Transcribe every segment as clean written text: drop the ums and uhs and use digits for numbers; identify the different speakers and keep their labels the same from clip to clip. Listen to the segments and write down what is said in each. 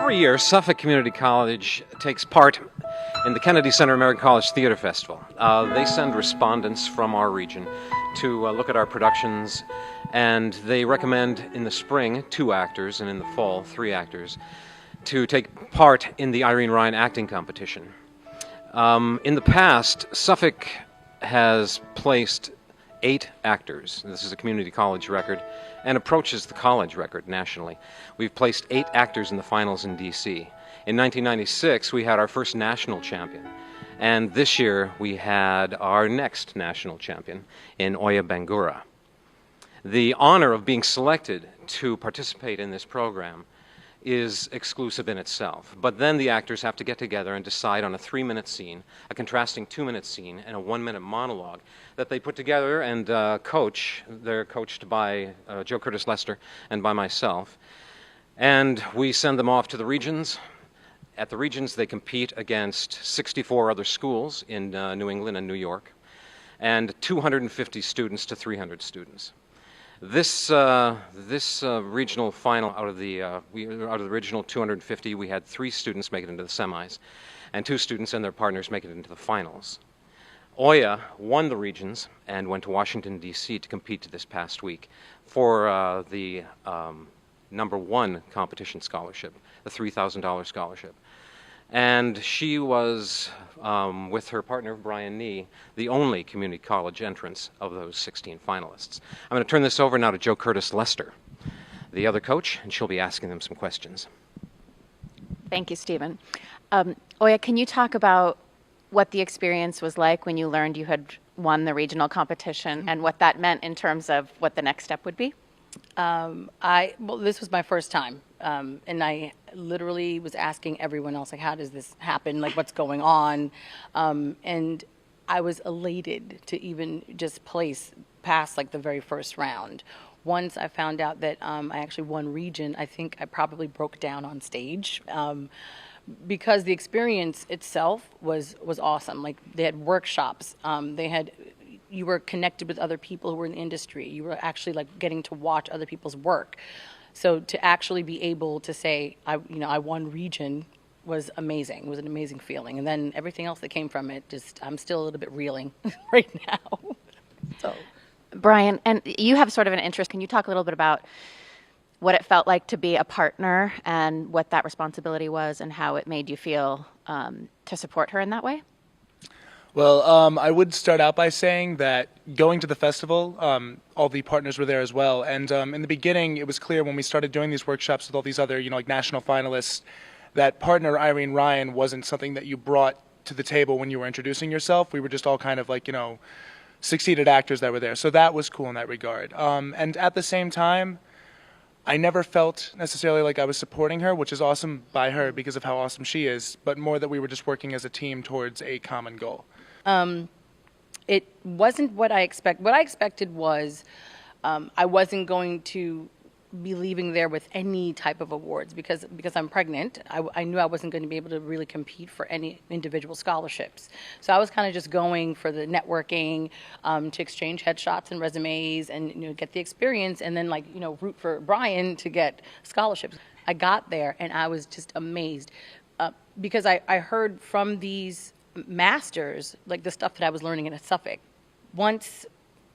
Speaker 1: Every year, Suffolk Community College takes part in the Kennedy Center American College Theater Festival. They send respondents from our region to look at our productions, and they recommend in the spring 2 actors and in the fall 3 actors to take part in the Irene Ryan acting competition. In the past, Suffolk has placed 8 actors. This is a community college record and approaches the college record nationally. We've placed 8 actors in the finals in D.C. In 1996, we had our first national champion, and this year we had our next national champion in Oya Bangura. The honor of being selected to participate in this program is exclusive in itself, but then the actors have to get together and decide on a 3-minute scene, a contrasting 2-minute scene, and a 1-minute monologue that they put together and coach. They're coached by Joe Curtis Lester and by myself, and we send them off to the regions. At the regions, they compete against 64 other schools in New England and New York, and 250 students to 300 students. This regional final, out of the original 250, we had 3 students make it into the semis, and 2 students and their partners make it into the finals. Oya won the regions and went to Washington, D.C. to compete this past week for the #1 competition scholarship, the $3,000 scholarship. And she was, with her partner, Brian Nee, the only community college entrance of those 16 finalists. I'm going to turn this over now to Joe Curtis Lester, the other coach, and she'll be asking them some questions.
Speaker 2: Thank you, Stephen. Oya, can you talk about what the experience was like when you learned you had won the regional competition and what that meant in terms of what the next step would be?
Speaker 3: Well, this was my first time, and I literally was asking everyone else, like, how does this happen? Like, what's going on? And I was elated to even just place past, like, the very first round. Once I found out that I actually won region, I think I probably broke down on stage. Because the experience itself was awesome. Like, they had workshops, you were connected with other people who were in the industry. You were actually like getting to watch other people's work. So to actually be able to say, I won region was amazing. It was an amazing feeling. And then everything else that came from it, I'm still a little bit reeling right now. So,
Speaker 2: Brian, and you have sort of an interest. Can you talk a little bit about what it felt like to be a partner and what that responsibility was and how it made you feel to support her in that way?
Speaker 4: Well, I would start out by saying that going to the festival, all the partners were there as well. And in the beginning, it was clear when we started doing these workshops with all these other, like national finalists, that partner Irene Ryan wasn't something that you brought to the table when you were introducing yourself. We were just all kind of like, succeeded actors that were there. So that was cool in that regard. And at the same time, I never felt necessarily like I was supporting her, which is awesome by her because of how awesome she is, but more that we were just working as a team towards a common goal.
Speaker 3: It wasn't what I expected. What I expected was I wasn't going to be leaving there with any type of awards because I'm pregnant. I knew I wasn't going to be able to really compete for any individual scholarships. So I was kind of just going for the networking, to exchange headshots and resumes and get the experience and then root for Brian to get scholarships. I got there and I was just amazed because I heard from these masters, like the stuff that I was learning in Suffolk. Once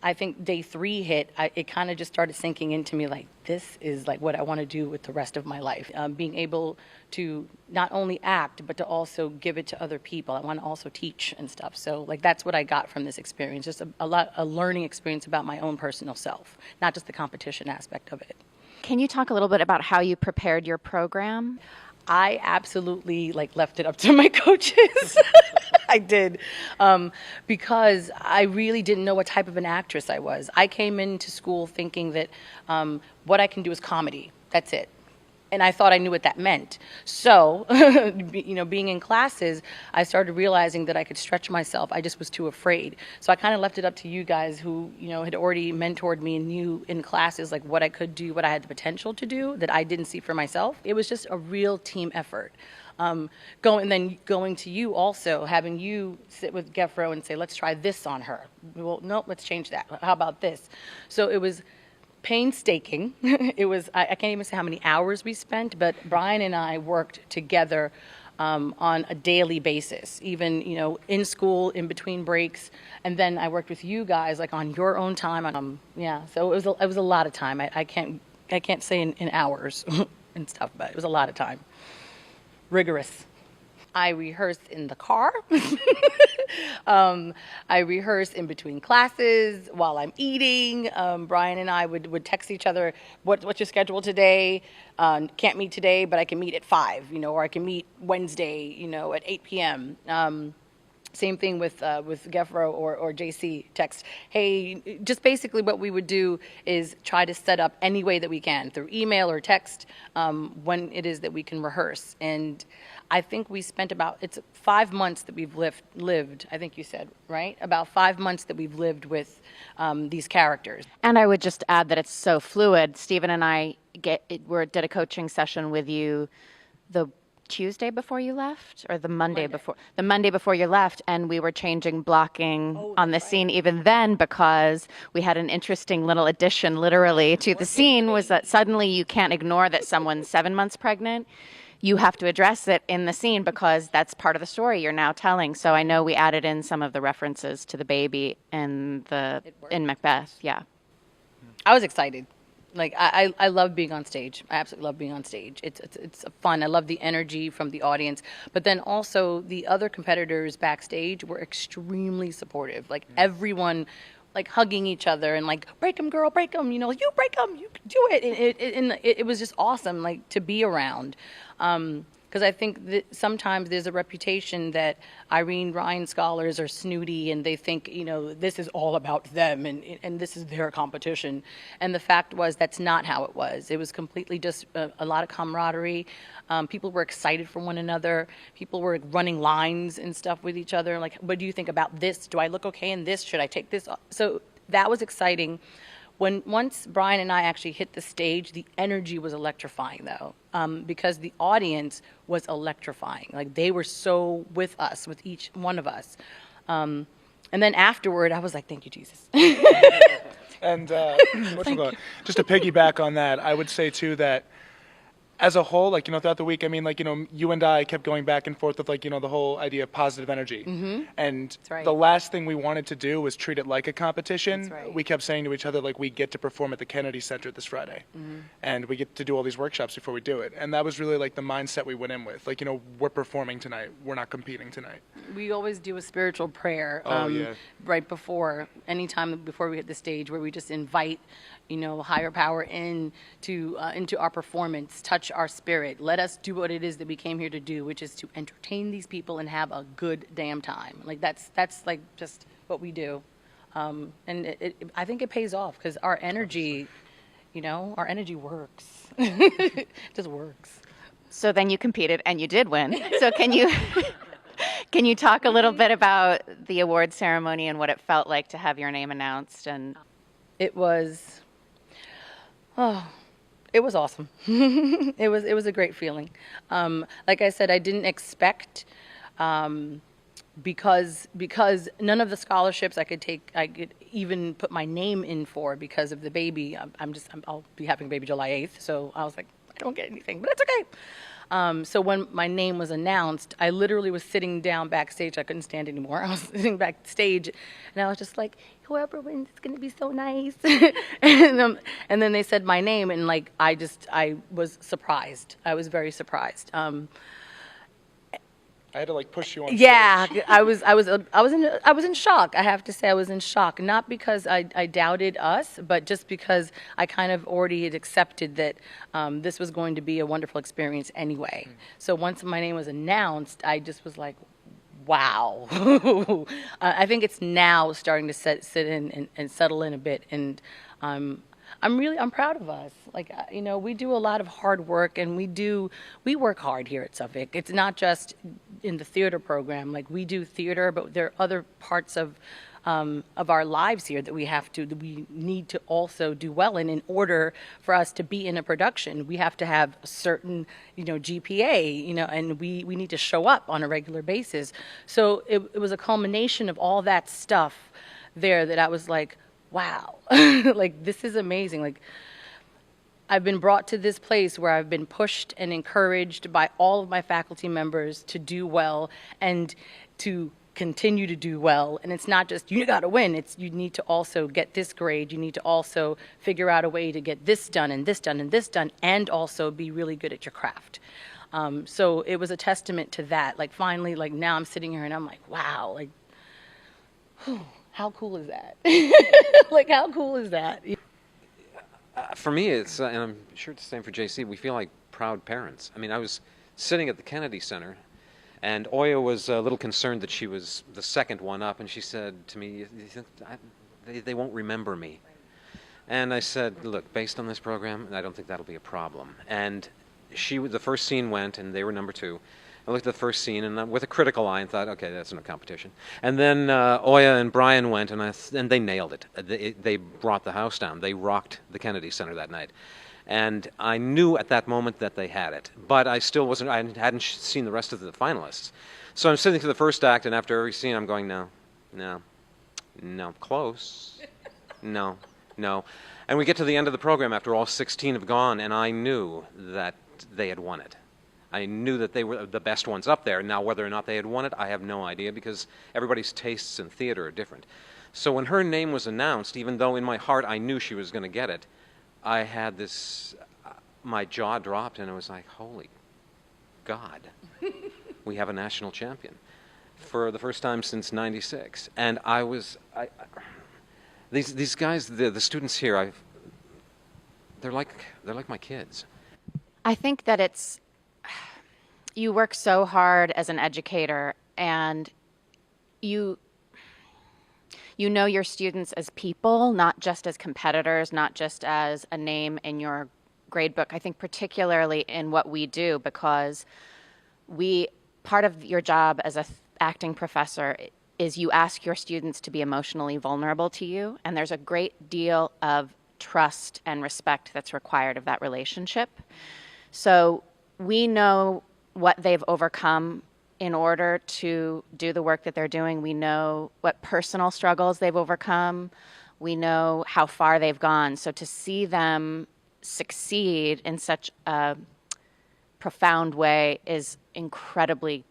Speaker 3: I think day 3 hit, it kind of just started sinking into me like, this is like what I want to do with the rest of my life. Being able to not only act, but to also give it to other people. I want to also teach and stuff. So like that's what I got from this experience, just a learning experience about my own personal self, not just the competition aspect of it.
Speaker 2: Can you talk a little bit about how you prepared your program?
Speaker 3: I absolutely left it up to my coaches. I did, because I really didn't know what type of an actress I was. I came into school thinking that what I can do is comedy. That's it. And I thought I knew what that meant. So, being in classes, I started realizing that I could stretch myself. I just was too afraid. So I kind of left it up to you guys who, had already mentored me and knew in classes like what I could do, what I had the potential to do that I didn't see for myself. It was just a real team effort. Going to you also, having you sit with Gefro and say, let's try this on her. Well, no, let's change that. How about this? So it was painstaking. It was, I can't even say how many hours we spent, but Brian and I worked together on a daily basis, even, in school, in between breaks. And then I worked with you guys, like, on your own time. Yeah, so it was a lot of time. I can't say in hours and stuff, but it was a lot of time. Rigorous. I rehearsed in the car. I rehearsed in between classes while I'm eating. Brian and I would text each other, what's your schedule today? Can't meet today, but I can meet at 5, or I can meet Wednesday, at 8 p.m. Same thing with Gefro or JC text. Hey, just basically what we would do is try to set up any way that we can through email or text when it is that we can rehearse. And I think we spent it's 5 months that we've lived, I think you said, right? About 5 months that we've lived with these characters.
Speaker 2: And I would just add that it's so fluid. Stephen and I did a coaching session with you the Tuesday before you left, or the Monday before you left, and we were changing blocking on the scene even then, because we had an interesting little addition literally to the scene, was that suddenly you can't ignore that someone's 7 months pregnant. You have to address it in the scene because that's part of the story you're now telling. So I know we added in some of the references to the baby in Macbeth. Yeah,
Speaker 3: I was excited. Like, I love being on stage. I absolutely love being on stage. It's fun. I love the energy from the audience. But then also the other competitors backstage were extremely supportive. Like, everyone, like, hugging each other and like, break them, girl, break them. You break them, you can do it. And it was just awesome, like, to be around. Because I think that sometimes there's a reputation that Irene Ryan scholars are snooty and they think, this is all about them and this is their competition. And the fact was that's not how it was. It was completely just a lot of camaraderie. People were excited for one another. People were running lines and stuff with each other. Like, what do you think about this? Do I look okay in this? Should I take this off? So that was exciting. Once Brian and I actually hit the stage, the energy was electrifying, though, because the audience was electrifying. Like, they were so with us, with each one of us. And then afterward, I was like, thank you, Jesus.
Speaker 4: And just to piggyback on that, I would say, too, that as a whole, like, throughout the week, I mean, like, you and I kept going back and forth with, like, the whole idea of positive energy.
Speaker 3: Mm-hmm.
Speaker 4: And
Speaker 3: That's right.
Speaker 4: the last thing we wanted to do was treat it like a competition.
Speaker 3: That's right.
Speaker 4: We kept saying to each other, like, we get to perform at the Kennedy Center this Friday.
Speaker 3: Mm-hmm.
Speaker 4: And we get to do all these workshops before we do it. And that was really, like, the mindset we went in with. Like, we're performing tonight. We're not competing tonight.
Speaker 3: We always do a spiritual prayer right before, anytime before we hit the stage, where we just invite, higher power into our performance, touch our spirit. Let us do what it is that we came here to do, which is to entertain these people and have a good damn time. Like, that's like just what we do. And I think it pays off because our energy, our energy works. It just works.
Speaker 2: So then you competed and you did win. So can you talk a little bit about the award ceremony and what it felt like to have your name announced? And
Speaker 3: it was awesome. It was a great feeling. Like I said, I didn't expect, because none of the scholarships I could even put my name in for because of the baby. I'll be having a baby July 8th, so I was like, I don't get anything, but it's okay. So when my name was announced, I literally was sitting down backstage. I couldn't stand anymore. I was sitting backstage, and I was just like, whoever wins, it's going to be so nice. and then they said my name, and like I was surprised. I was very surprised.
Speaker 4: I had to like push you on
Speaker 3: Yeah,
Speaker 4: stage.
Speaker 3: I was in shock. I have to say I was in shock, not because I doubted us, but just because I kind of already had accepted that this was going to be a wonderful experience anyway. So once my name was announced, I just was like, wow. I think it's now starting to sit in and settle in a bit, and I'm proud of us. Like, we do a lot of hard work, and we work hard here at Suffolk. It's not just in the theater program. Like, we do theater, but there are other parts of our lives here that we need to also do well in order for us to be in a production. We have to have a certain, GPA, and we need to show up on a regular basis. So it was a culmination of all that stuff there that I was like, wow, like this is amazing. Like I've been brought to this place where I've been pushed and encouraged by all of my faculty members to do well and to continue to do well. And it's not just, you got to win. It's, you need to also get this grade. You need to also figure out a way to get this done and this done and this done, and also be really good at your craft. So it was a testament to that. Like finally, like now I'm sitting here and I'm like, wow, like, whew, how cool is that? Like, how cool is that?
Speaker 1: For me, it's, and I'm sure it's the same for JC, we feel like proud parents. I mean, I was sitting at the Kennedy Center, and Oya was a little concerned that she was the second one up, and she said to me, "You think they won't remember me?" And I said, look, based on this program, I don't think that'll be a problem. And the first scene went, and they were number 2. I looked at the first scene and with a critical eye and thought, okay, that's no competition. And then Oya and Brian went, and they nailed it. They brought the house down. They rocked the Kennedy Center that night. And I knew at that moment that they had it. But I still wasn't, I hadn't seen the rest of the finalists. So I'm sitting through the first act, and after every scene I'm going, no, close, no. And we get to the end of the program after all 16 have gone, and I knew that they had won it. I knew that they were the best ones up there. Now, whether or not they had won it, I have no idea, because everybody's tastes in theater are different. So when her name was announced, even though in my heart I knew she was going to get it, I had this, my jaw dropped, and I was like, holy God, we have a national champion for the first time since '96. And these guys, the students here, they're like my kids.
Speaker 2: I think that you work so hard as an educator, and you know your students as people, not just as competitors, not just as a name in your grade book. I think particularly in what we do, because part of your job as an acting professor is you ask your students to be emotionally vulnerable to you, and there's a great deal of trust and respect that's required of that relationship. So we know what they've overcome in order to do the work that they're doing. We know what personal struggles they've overcome. We know how far they've gone. So to see them succeed in such a profound way is incredibly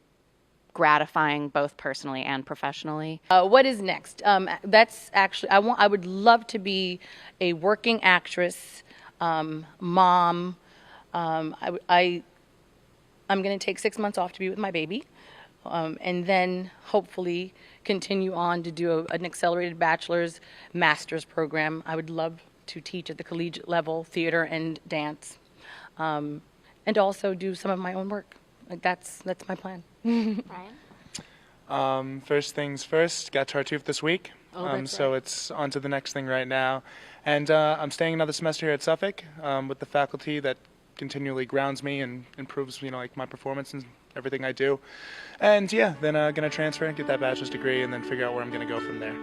Speaker 2: gratifying, both personally and professionally.
Speaker 3: What is next? That's actually, I would love to be a working actress, mom. I'm going to take 6 months off to be with my baby, and then hopefully continue on to do an accelerated bachelor's, master's program. I would love to teach at the collegiate level, theater and dance, and also do some of my own work. Like that's my plan.
Speaker 2: Brian?
Speaker 4: First things first, got Tartuffe this week. So it's on to the next thing right now. And I'm staying another semester here at Suffolk with the faculty that continually grounds me and improves, like my performance and everything I do. And yeah, then gonna transfer and get that bachelor's degree, and then figure out where I'm gonna go from there.